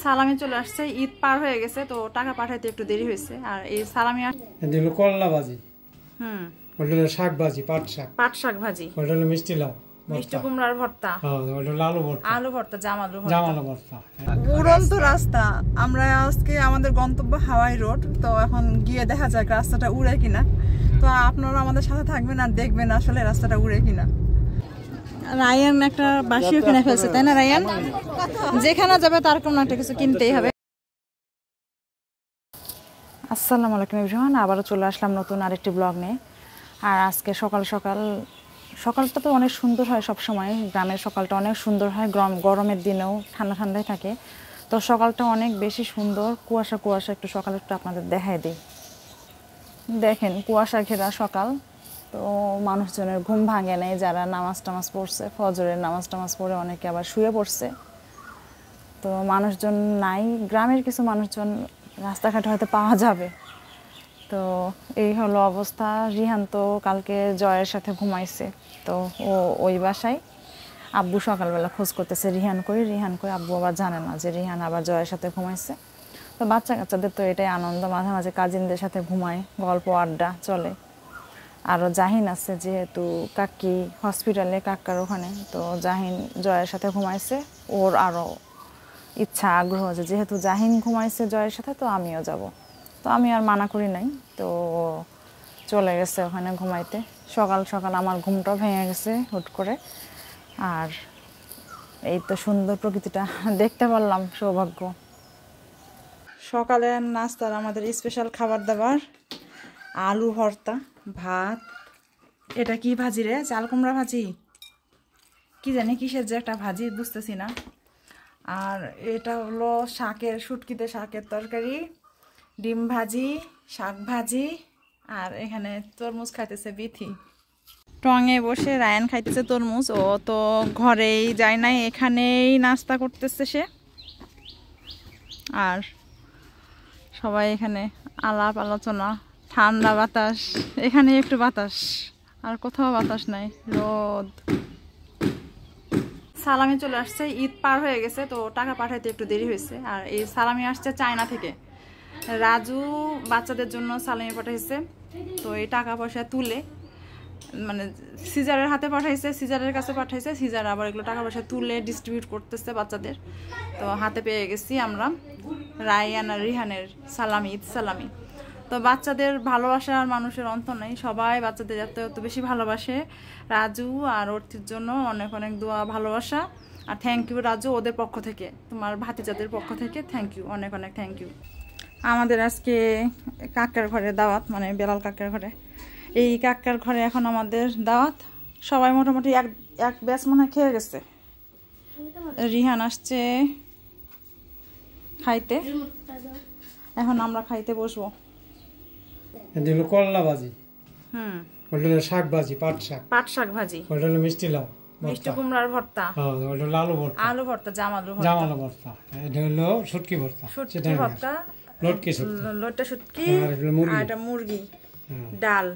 সালামি চলে আসছে, ঈদ পার হয়ে গেছে তো টাকা পাঠাইতে একটু দেরি হয়েছে। আর এই সালামি করলা ভাজি, ওটা হলো শাক ভাজি, পাট শাক ভাজি, ওটা হলো মিষ্টি লাউ, মিষ্টি কুমড়ার ভর্তা, ওটা হলো আলু ভর্তা, জামালু ভর্তা। উড়ন্ত রাস্তা। আমরা আজকে আমাদের গন্তব্য হাওয়াই রোড। তো এখন গিয়ে দেখা যাক রাস্তাটা উড়ে কিনা। তো আপনারা আমাদের সাথে থাকবেন আর দেখবেন আসলে রাস্তাটা উড়ে কিনা। রায়ান একটা বাসিও কিনে ফেলছে, তাই না রায়ান? যেখানে যাবে তার কোনো একটা কিছু কিনতেই হবে। আসসালামু আলাইকুম এভরিওয়ান, আবারও চলে আসলাম নতুন আরেকটি ব্লগ নিয়ে। আর আজকে সকালটা তো অনেক সুন্দর হয় সব সময়, গ্রামের সকালটা অনেক সুন্দর হয়, গরমের দিনেও ঠান্ডায় থাকে। তো সকালটা অনেক বেশি সুন্দর, কুয়াশা একটু সকালে একটু আপনাদের দেখাই দিই। দেখেন কুয়াশা ঘেরা সকাল। তো মানুষজনের ঘুম ভাঙে নেই, যারা নামাজ টামাজ পড়ছে, ফজরের নামাজ টামাজ পড়ে অনেকে আবার শুয়ে পড়ছে। তো মানুষজন নাই, গ্রামের কিছু মানুষজন রাস্তাঘাটে হয়তো পাওয়া যাবে। তো এই হলো অবস্থা। রিহান তো কালকে জয়ের সাথে ঘুমাইছে, তো ও ওই বাসায়। আব্বু সকালবেলা খোঁজ করতেছে রিহান কই, আব্বু আবার জানে না যে রিহান আবার জয়ের সাথে ঘুমাইছে। তো বাচ্চা কাচ্চাদের তো এটাই আনন্দ, মাঝে মাঝে কাজিনদের সাথে ঘুমায়, গল্প আড্ডা চলে। আরও জাহিন আছে, যেহেতু কাকি হসপিটালে, কাকার ওখানে, তো জাহিন জয়ের সাথে ঘুমাইছে। ওর আরও ইচ্ছা আগ্রহ যে যেহেতু জাহিন ঘুমাইছে জয়ের সাথে, তো আমিও যাব। তো আমি আর মানা করি নাই, তো চলে গেছে ওখানে ঘুমাইতে। সকাল আমার ঘুমটাও ভেঙে গেছে হুট করে। আর এই তো সুন্দর প্রকৃতিটা দেখতে পারলাম, সৌভাগ্য। সকালের নাস্তার আমাদের স্পেশাল খাবার দাবার, আলু ভর্তা, ভাত। এটা কি ভাজি রে? চাল কুমড়া ভাজি, কি জানি কিসের যে একটা ভাজি, বুঝতেছি না। আর এটা হলো শুটকিতে শাকের তরকারি, ডিম ভাজি, শাক ভাজি। আর এখানে তরমুজ খাইতেছে বিথি। টঙে বসে রায়ান খাইতেছে তরমুজ। ও তো ঘরেই যায় নাই, এখানেই নাস্তা করতেছে সে। আর সবাই এখানে আলাপ আলোচনা, ঠান্ডা বাতাস, এখানে একটু বাতাস, আর কোথাও বাতাস নাই, রোদ। সালামি চলে আসছে, ঈদ পার হয়ে গেছে তো টাকা পাঠাইতে একটু দেরি হয়েছে। আর এই সালামি আসছে চায়না থেকে। রাজু বাচ্চাদের জন্য সালামি পাঠাইছে। তো এই টাকা পয়সা তুলে, মানে সিজারের হাতে পাঠাইছে, সিজারের কাছে পাঠাইছে, সিজার আবার এগুলো টাকা পয়সা তুলে ডিস্ট্রিবিউট করতেছে বাচ্চাদের। তো হাতে পেয়ে গেছি আমরা রায়ান আর রিহানের সালামি, ঈদ সালামি। তো বাচ্চাদের ভালোবাসার মানুষের অন্ত নেই, সবাই বাচ্চাদের এত বেশি ভালোবাসে। রাজু আর অর্থির জন্য অনেক অনেক দোয়া, ভালোবাসা। আর থ্যাংক ইউ রাজু, ওদের পক্ষ থেকে, তোমার ভাতিজাদের পক্ষ থেকে থ্যাংক ইউ, অনেক অনেক থ্যাংক ইউ। আমাদের আজকে কাকার ঘরে দাওয়াত, মানে বেলাল কাকার ঘরে। এই কাকার ঘরে এখন আমাদের দাওয়াত। সবাই মোটামুটি এক ব্যাচ মনে হয় খেয়ে গেছে। রিহান আসছে খাইতে, এখন আমরা খাইতে বসবো। করলা ভাজি, ওটা হলো শাক ভাজি, পাট শাক ভাজি, ওটা হলো মিষ্টি লাউ, মিষ্টি কুমড়ার ভর্তা, ওটা হলো আলু ভর্তা, জামালু ভর্তা। এটা হলো শুটকি ভর্তা, লটকে শুটকি, আর এটা মুরগি ডাল,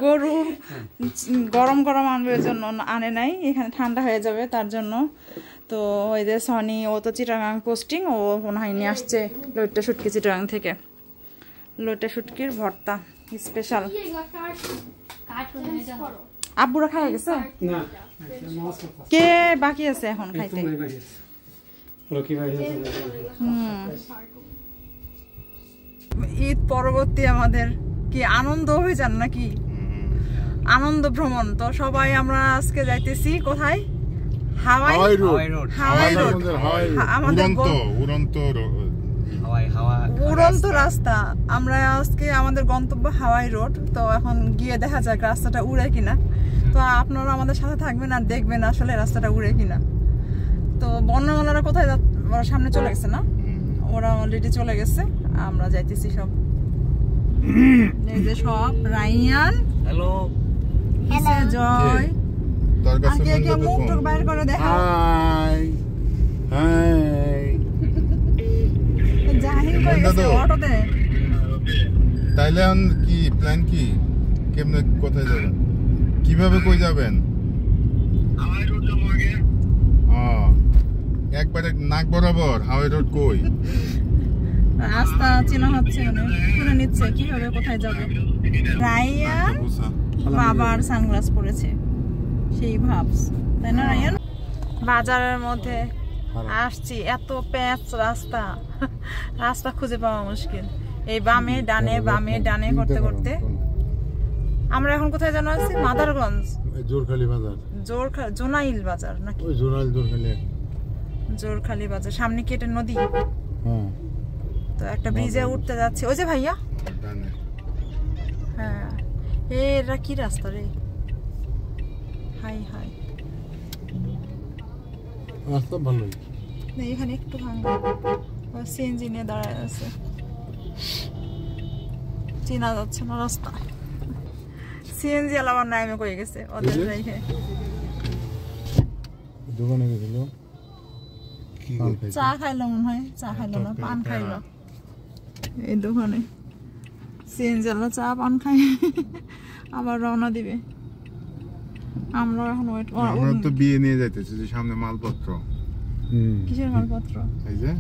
গরু গরম আনবে জন্য আনে নাই, এখানে ঠান্ডা হয়ে যাবে তার জন্য। তো ওই যে সনি, ও তো চিটাগাং পোস্টিং, ও মনে হয় নিয়ে আসছে লইট্টা শুটকি চিটাগাং থেকে। লইট্টা শুটকির ভর্তা স্পেশাল। আব্বুরা খাই গেছে, কে বাকি আছে এখন খাইতে? ঈদ পরবর্তী আমাদের কি আনন্দ অভিযান নাকি আনন্দ ভ্রমণ। তো সবাই আমরা আজকে যাইতেছি কোথায়? হাওয়াই রোড। আমাদের উড়ন্ত রাস্তা। আমরা আজকে আমাদের গন্তব্য হাওয়াই রোড। তো এখন গিয়ে দেখা যাক রাস্তাটা উড়ে কিনা। তো আপনারা আমাদের সাথে থাকবেন আর দেখবেন আসলে রাস্তাটা উড়ে কিনা। তো বর্ণমালারা কোথায় সামনে চলে গেছে না, ওরা অলরেডি চলে গেছে। আমরা যাইতেছি সব, এই যে সব রায়ান, হ্যালো, জয়, কে মুখ টুক বাইর করে দেখাও। জাহিন কই গেছে অটোতে। তাইলে এখন কি প্ল্যান, কি কেমনে কোথায় যাবেন, কিভাবে কই যাবেন? একবারে নাক বরাবর হাওয়াই রোড কই? রাস্তা চেনা হচ্ছে শুনে নিচ্ছে কিভাবে কোথায় যাবে। রায়ান বাবার সানগ্লাস পরেছে সেই ভাবস, তাই না রায়ান? বাজারের মধ্যে আসছি, এত প্যাঁচ রাস্তা, রাস্তা খুঁজে পাওয়া মুশকিল। এই বামে ডানে বামে ডানে করতে করতে আমরা এখন কোথায় জানো আছি? মাদারগঞ্জ, জোরখালি বাজার, জোনাইল বাজার নাকি? ওই জোনাইল জোরখালি বাজার। সামনে কি এটা নদী? হ্যাঁ। তো একটা ব্রিজে উঠতে যাচ্ছে ওই যে ভাইয়া। হ্যাঁ, এরা কি রাস্তা রে? হাই হাই, রাস্তা ভালোই। এখানে একটু ভাঙা, সিএনজি নিয়ে দাঁড়ায় আছে, চেনা যাচ্ছে না রাস্তা। সিএনজি আলাবার নামে কয়ে গেছে ওদের জায়গায়। দোকানে গেছিল, চা খাইলো মনে হয়, চা খাইলো না পান খাইলো এই দোকানে। সিএনজি আলা চা পান খাই আবার রওনা দিবে। আমরা এখন ওয়েট, আমরা তো বিয়ে নিয়ে যাইতেছি, যে সামনে মালপত্র। কিসের মালপত্র? এই যে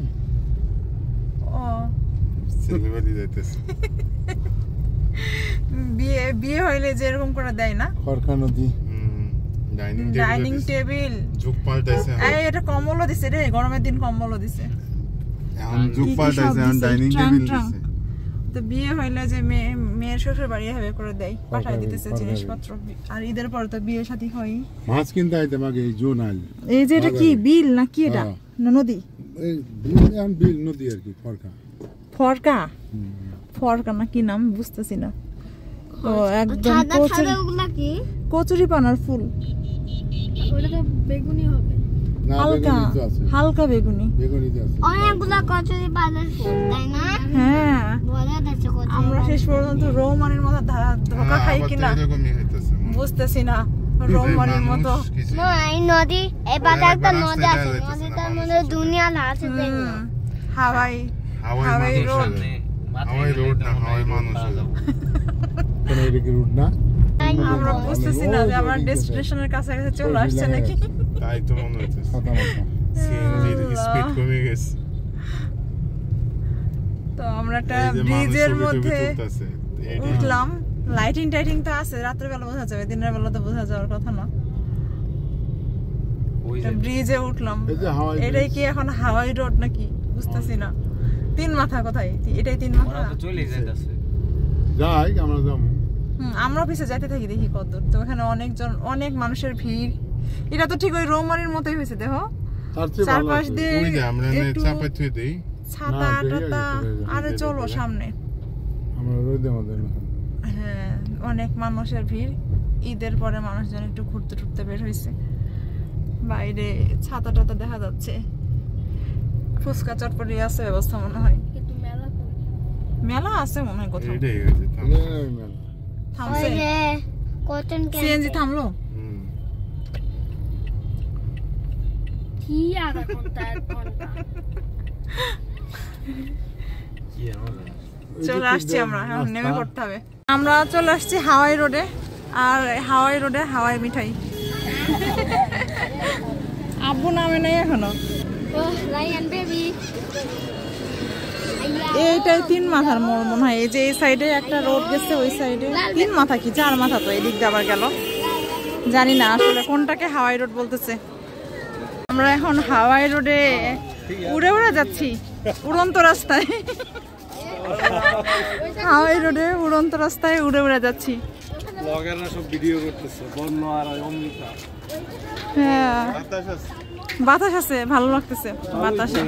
ও ছেলেবাড়ি যাইতেছে। বিয়ে হইলে যেরকম করে দেয় না, খরকা নদী, ডাইনিং টেবিল যুগ পাল্টাইছে। এটা কম্বলও দিছে রে, গরমের দিন কম্বলও দিছে। এখন যুগ পাল্টাইছে, এখন ডাইনিং টেবিল দিছে। তো বিয়ে হইলে যে মেয়ের শ্বশুর বাড়ি হবে করে দেয়, পাঠায় দিতেছে জিনিসপত্র। আর ঈদের পর তো বিয়ে শাদী হয়। মাছ কিনতে আইতে আগে এই জোনাইল। এই যে এটা কি বিল না কি? এটা না নদী? এই বিল নদী আর কি। ফরকা, ফরকা না কি নাম বুঝতেছি না। ও একদম কচুরি পানার ফুল, ওটা তো বেগুনি হবে, হালকা হালকা বেগুনি। অনেকগুলা কচুরি পানার ফুল, তাই না? হ্যাঁ, বলা যাচ্ছে কচুরি। আমরা শেষ পর্যন্ত রৌমানের মতো ধোকা খাই কিনা বুঝতেছি না। রৌমানের মতো না, এই নদী, এই পাশে একটা নদী আছে, নদীটার মধ্যে দুনিয়া আছে। হাওয়াই হাওয়াই রোড, হাওয়াই রোড না, হাওয়াই মানুষ। কোন এদিকে রোড না, আমরা বুঝতেছি না যে আমার ডেস্টিনেশনের কাছাকাছি চলে আসছে নাকি। তাই তো মনে হচ্ছে সিএনজির স্পিড কমে গেছে। তো আমরা একটা ব্রিজের মধ্যে উঠলাম। লাইটিং টাইটিং তো আছে, রাতের বেলা বোঝা যাবে, দিনের বেলা তো বোঝা যাওয়ার কথা না। ব্রিজে উঠলাম, এটাই কি এখন হাওয়াই রোড নাকি বুঝতেছি না। তিন মাথা কোথায়? এটাই তিন মাথা। যাই আমরা যাবো। আমরা পিছে যাইতে থাকি, দেখি কতদূর। তো ওখানে অনেক মানুষের ভিড়। এটা তো ঠিক ওই রৌমারির মতোই হয়েছে, দেখো চারপাশ দিয়ে ছাতা টাতা। আরে চলো সামনে। হ্যাঁ, অনেক মানুষের ভিড়। ঈদের পরে মানুষজন একটু ঘুরতে টুরতে বের হয়েছে। বাইরে ছাতা টাতা দেখা যাচ্ছে, ফুচকা চটপটি আছে ব্যবস্থা মনে হয়। মেলা আছে মনে হয় কোথাও। থামছে, সিএনজি থামলো। চলে আসছি আমরা, এখন নেমে পড়তে হবে। আমরা চলে আসছি হাওয়াই রোডে, আর হাওয়াই রোডে হাওয়াই মিঠাই। আব্বু নামে নাই এখনো। এইটাই তিন মাথার মোড় মনে হয়। এই যে এই সাইডে একটা রোড গেছে, ওই সাইডে তিন মাথা কি চার মাথা, তো এদিক দিয়ে আবার গেল, জানি না আসলে কোনটাকে হাওয়াই রোড বলতেছে। আমরা এখন হাওয়াই রোডে উড়ে উড়ে যাচ্ছি, উড়ন্ত রাস্তায়। হাওয়াই রোডে উড়ন্ত রাস্তায় উড়ে উড়ে যাচ্ছি। ব্লগাররা সব ভিডিও করতেছে, বন্য আর অমৃতা। হ্যাঁ, বাতাস আছে, ভালো লাগতেছে বাতাসে।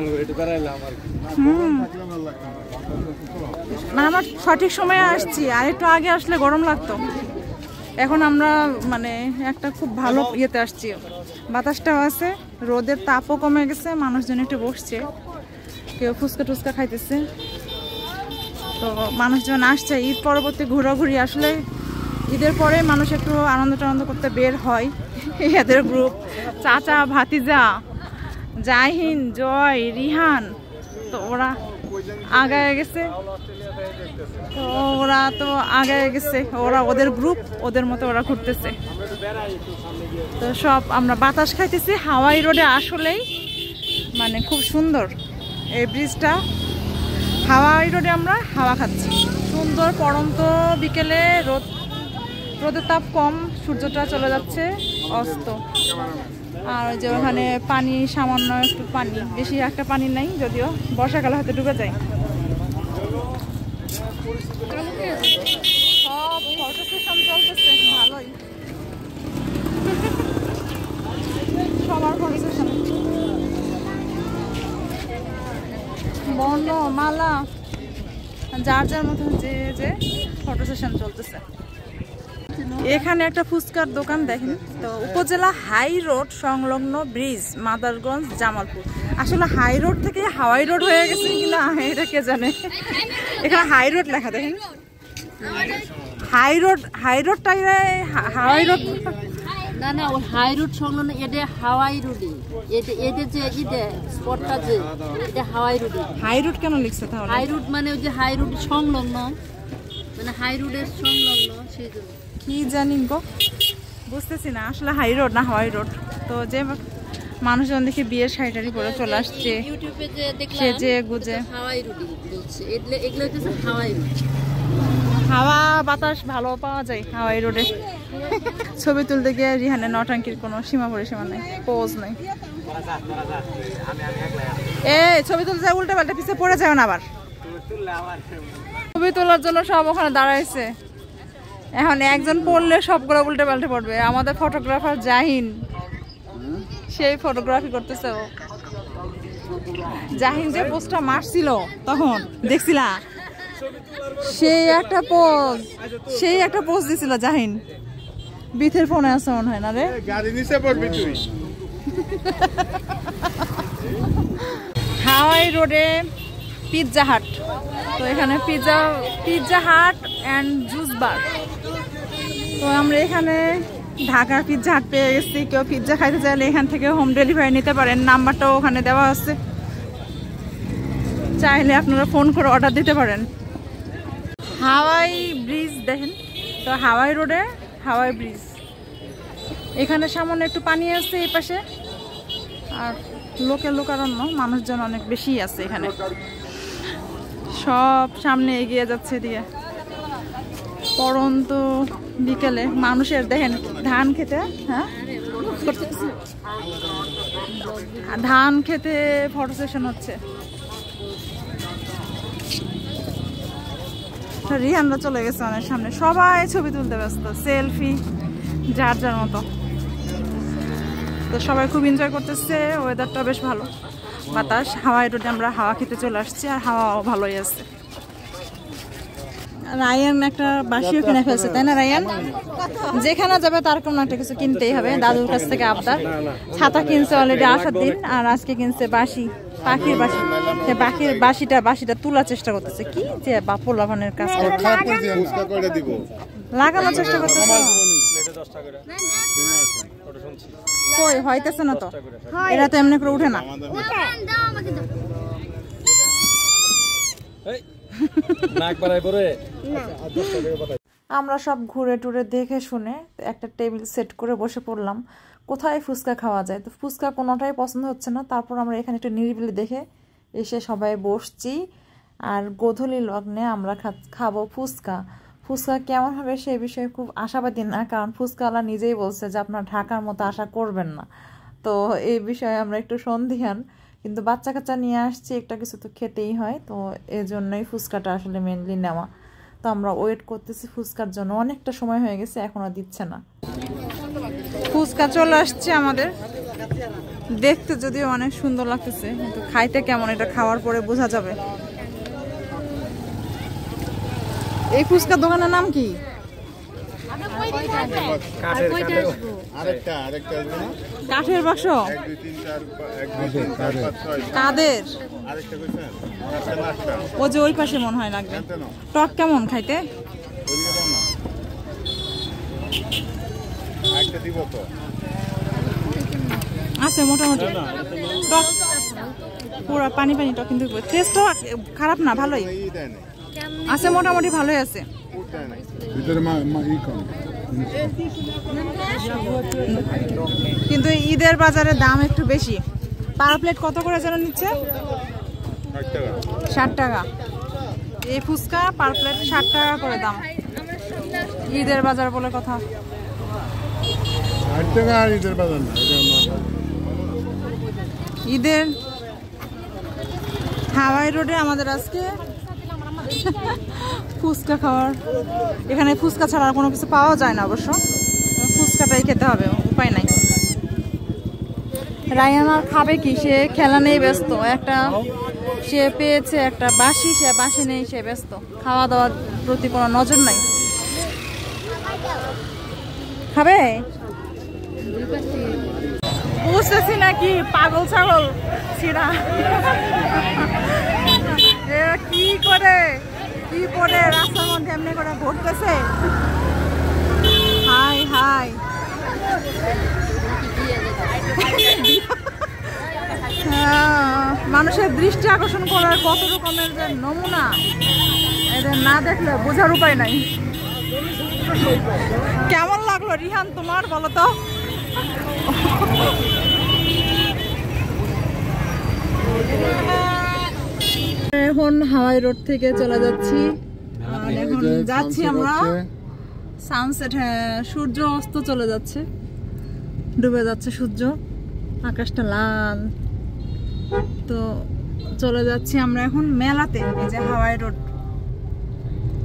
মানে আমরা সঠিক সময়ে আসছি, আর একটু আগে আসলে গরম লাগতো। এখন আমরা মানে একটা খুব ভালো ইয়েতে আসছি, বাতাসটাও আছে, রোদের তাপও কমে গেছে, মানুষজন একটু বসছে, কেউ ফুচকা টুচকা খাইতেছে। তো মানুষজন আসছে ঈদ পরবর্তী ঘোরাঘুরি। আসলে ঈদের পরে মানুষ একটু আনন্দ টানন্দ করতে বের হয়। এদের গ্রুপ চাচা ভাতিজা জাহিন জয় রিহান, তো ওরা আগায় গেছে, ওরা ওদের গ্রুপ, ওদের মতো ওরা ঘুরতেছে। তো সব আমরা বাতাস খাইতেছি হাওয়াই রোডে। আসলেই মানে খুব সুন্দর এই ব্রিজটা। হাওয়াই রোডে আমরা হাওয়া খাচ্ছি, সুন্দর পড়ন্ত বিকেলে, রোদের তাপ কম, সূর্যটা চলে যাচ্ছে অস্ত। আর যে ওখানে পানি, সামান্য একটু পানি, বেশি একটা পানি নাই, যদিও বর্ষাকালে হয়তো ডুবে যায়। সব ফটো সেশন চলতেছে, ভালোই সবার ফটো সেশন, বর্ণ মালা যার যার মতো যে ফটো সেশন চলতেছে। এখানে একটা ফুচকার দোকান দেখেন তো, উপজেলা হাই রোড সংলগ্ন ব্রিজ, মাদারগঞ্জ, জামালপুর। আসলে হাই রোড থেকে হাওয়াই রোড হয়ে গেছে কিনা এটা কে জানে। এখানে হাই রোড লেখা দেখেন, হাই রোডটাই হাওয়াই রোড না না, ওই হাই রোড সংলগ্ন এটা হাওয়াই রোডে, এদের যে স্পটটা যে এটা হাওয়াই রোডে। হাই রোড কেন লিখছে তাহলে? হাই রোড মানে ওই যে হাই রোড সংলগ্ন, মানে হাই রোডের সংলগ্ন, সেই জন্য কি জানি গো, বুঝতেছি না আসলে হাই রোড না হাওয়াই রোড। তো যে মানুষজন দেখি বিয়ের শাড়ি পরে চলে আসছে, ইউটিউবে যে দেখলাম সেজে গুজে, হাওয়াই রোডে বলছে, এগুলো হচ্ছে হাওয়াই রোড। হাওয়া বাতাস ভালো পাওয়া যায় হাওয়াই রোডে। ছবি তুলতে গিয়ে রিহানের নটাঙ্কির কোনো সীমা পরিসীমা নেই, পোজ নেই। ছবি তুলতে যায় উল্টে পাল্টে পিছিয়ে পড়ে যায় না আবার। ছবি তোলার জন্য সব ওখানে দাঁড়াইছে, এখন একজন পড়লে সবগুলো উল্টে পাল্টে পড়বে। আমাদের ফটোগ্রাফার জাহিন, সেই ফটোগ্রাফি করতেছে ও। জাহিন যে পোস্টটা মারছিল তখন দেখছিলা, সেই একটা পোজ দিছিল জাহিন। বিথের ফোনে আছে মনে হয় না রে, গাড়ি নিচে পড়বি তুই। হাওয়াই রোডে পিৎজা হাট, তো এখানে Pizza Hut and juice bar. তো আমরা এখানে ঢাকার পিৎজা হাট পেয়ে গেছি। কেউ পিৎজা খাইতে চাইলে এখান থেকে হোম ডেলিভারি নিতে পারেন, নাম্বারটাও ওখানে দেওয়া আছে, চাইলে আপনারা ফোন করে অর্ডার দিতে পারেন। হাওয়াই ব্রিজ দেখেন তো, হাওয়াই রোডে হাওয়াই ব্রিজ। এখানে সামনে একটু পানি আছে এই পাশে, আর লোকারণ্য, মানুষজন অনেক বেশি আছে এখানে। সব সামনে এগিয়ে যাচ্ছে দিয়ে, পড়ন্ত বিকেলে মানুষের দেখেন ধান খেতে, হ্যাঁ ধান খেতে ফটো সেশন হচ্ছে। রিহানরা চলে গেছে অনেক সামনে, সবাই ছবি তুলতে ব্যস্ত, সেলফি যার যার মতো। তো সবাই খুব এনজয় করতেছে, ওয়েদারটা বেশ ভালো, বাতাস। হাওয়াই রোডে আমরা হাওয়া খেতে চলে আসছি, আর হাওয়াও ভালোই আছে। রায়ান একটা বাসিও কিনে ফেলছে, তাই না রায়ান? যেখানে যাবে তার কোনো একটা কিছু কিনতেই হবে, দাদুর কাছ থেকে আবদার। ছাতা কিনছে অলরেডি আসার দিন, আর আজকে কিনছে বাঁশি, পাখির বাঁশি। পাখির বাঁশিটা তোলার চেষ্টা করতেছে, কি যে বাপলাভানের কাজ লাগানোর চেষ্টা করতেছে। কই হইতেছে না তো, এরা তো এমনি করে উঠে না। আমরা সব ঘুরে টুরে দেখে শুনে একটা টেবিল সেট করে বসে পড়লাম, কোথায় ফুচকা খাওয়া যায়। তো ফুচকা কোনোটাই পছন্দ হচ্ছে না, তারপর আমরা এখানে একটু নিরিবিলি দেখে এসে সবাই বসছি। আর গোধূলি লগ্নে আমরা খাবো ফুচকা। ফুচকা কেমন হবে সেই বিষয়ে খুব আশাবাদী না, কারণ ফুচকাওয়ালা নিজেই বলছে যে আপনার ঢাকার মতো আশা করবেন না। তো এই বিষয়ে আমরা একটু সন্দিহান, কিন্তু বাচ্চা কাচ্চা নিয়ে আসছি, একটা কিছু তো খেতেই হয়, তো এই জন্যই ফুচকাটা আসলে মেনলি নেওয়া। তো আমরা ওয়েট করতেছি ফুচকার জন্য, অনেকটা সময় হয়ে গেছে, এখনো দিচ্ছে না। ফুচকা চলে আসছে আমাদের, দেখতে যদিও অনেক সুন্দর লাগতেছে, কিন্তু খাইতে কেমন এটা খাওয়ার পরে বোঝা যাবে। এই ফুচকা দোকানের নাম কি? কাঠের বাক্স। কাদের? ও যে ওই পাশে মনে হয় লাগবে। টক কেমন খাইতে? আছে মোটামুটি, টক পুরো পানি টক, কিন্তু টেস্টও খারাপ না, ভালোই আছে, মোটামুটি ভালোই আছে। কিন্তু ঈদের বাজারে দাম একটু বেশি, পার প্লেট কত করে যেন নিচ্ছে? 60 টাকা। এই ফুচকা পার প্লেট 60 টাকা করে দাম। ঈদের বাজার বলে কথা। 60 টাকা আর ঈদের বাজার না, ঈদের হাওয়াই রোডে আমাদের আজকে ফুচকা খাওয়ার, এখানে ফুচকা ছাড়া আর কোনো কিছু পাওয়া যায় না অবশ্য, ফুচকাটাই খেতে হবে, উপায় নাই। রায়ান আর খাবে কি, সে খেলা নেই ব্যস্ত, একটা সে পেয়েছে একটা বাঁশি, সে বাঁশি নেই, সে ব্যস্ত, খাওয়া দাওয়ার প্রতি কোনো নজর নাই। খাবে বুঝতেছি নাকি পাগল ছাগল ছিড়া কি করে কি পরে রাস্তার মধ্যে এমনি করে ঘুরতেছে। হাই হাই মানুষের দৃষ্টি আকর্ষণ করার কত রকমের যে নমুনা, এদের না দেখলে বোঝার উপায় নাই। কেমন লাগলো রিহান তোমার, বলো তো? এখন হাওয়াই রোড থেকে চলে যাচ্ছি, আর এখন যাচ্ছি আমরা সানসেট। হ্যাঁ, সূর্য অস্ত চলে যাচ্ছে, ডুবে যাচ্ছে সূর্য, আকাশটা লাল। তো চলে যাচ্ছি আমরা এখন মেলাতে, এই যে হাওয়াই রোড,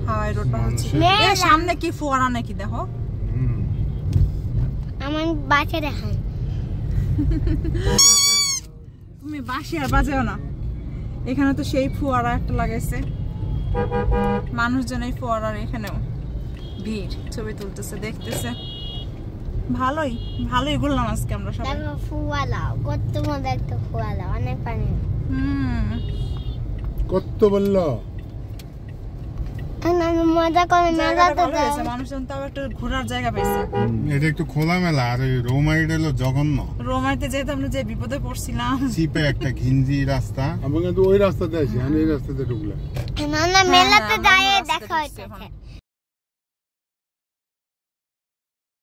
হাওয়াই রোডটা হচ্ছে সামনে কি ফোয়ারা নাকি দেখো, আমার বাসে দেখায়। তুমি বাঁশি আর বাজেও না, এখানে তো সেই ফোয়ারা একটা লাগাইছে, মানুষজন এই ফোয়ারার এখানেও ভিড়, ছবি তুলতেছে, দেখতেছে। ভালোই ভালোই ঘুরলাম আজকে আমরা সবাই। দেখো ফুয়ালা, কত মজা একটা ফুয়ালা, অনেক পানি। কত বললো মজা করে মেলাতে যায়, মানুষজন তাও একটা ঘোরার জায়গা পাইছে। এটা একটু খোলামেলা, আর ওই রোমাইড হলো জঘন্য। রোমাইতে যেহেতু আমরা যে বিপদে পড়ছিলাম, চিপে একটা ঘিঞ্জি রাস্তা, আমি কিন্তু ওই রাস্তাতে আছি, আমি এই রাস্তাতে ঢুকলাম। না মেলাতে যায় দেখা হইতেছে।